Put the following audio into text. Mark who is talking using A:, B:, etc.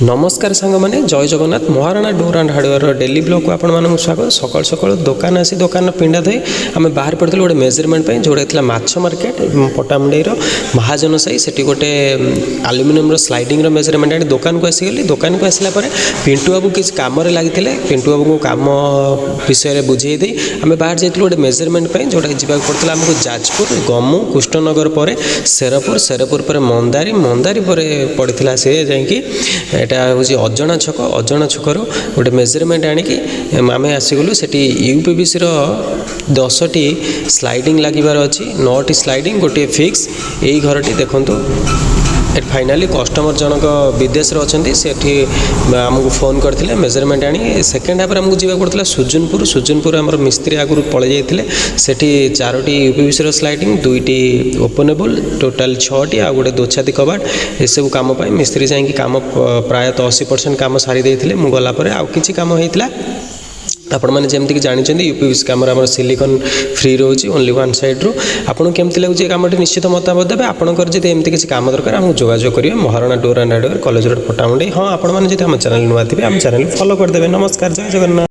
A: नमस्कार सांग मैंने जय Jagannath Maharana door and hardware daily blog को आपण मानक स्वागत। सकाल सकाल दुकान आसी दुकान पिंडा थी आम बाहर पड़े गोटे मेजरमेंट जोड़ा माछ मार्केट पटामुंडईर महाजन साई से गोटे आलुमिनियम स्लाइडिंग मेजरमेंट आनी दुकान को आसीगली। दुकान को आसला पिंटू बाबू किसी कम लगी पिंटू बाबू को कम विषय बुझे दी आम बाहर जाइए गोटे मेजरमेंट जोटा जावाक पड़ता आमको जाजपुर गमु कुष्ठनगर पर सेरपुर सेरपुर पर मंदारी मंदारी पर पड़ता सी जा एटा हूँ अजणा छकर गोटे मेजरमेंट आणिकी आम आसीगलु से यूपीवीसी 10टी स्लाइडिंग लगिबार अच्छी 9टी स्लाइडिंग गोटे फिक्स यही घरटी देखंतु। फाइनाली कस्टमर जनक विदेश से आमको फोन करते मेजरमेंट आनी सेकेंड हाफ आमको जावाक पड़ता सुजनपुर आम मिस्त्री आगुरी पलि जाते से 4टी यूपीवीसी स्लाइडिंग 2टी ओपनेबल टोटाल 6टी आ गोटे दोछाती कबाट एसबू कम मिस्त्री जाकि कम प्रायतः 80% कम सारी देते मुझे गलापर आउ कि कम होता आपण मैंने जमीक जानते यूपीवीसी कैमरा आम सिलिकन फ्री रोचे ओनली वन साइड रू आपको केमती लगुच कमटी निश्चित मतामत देवे आपंकर जब एमती किसी कम दरकार आमको जोगाजोग करेंगे Maharana door and hardware college road Pattamundai. हाँ आपण मैंने आम चैनल नुआ थे आम चैनल फॉलो करदे। नमस्कार जय जगन्नाथ।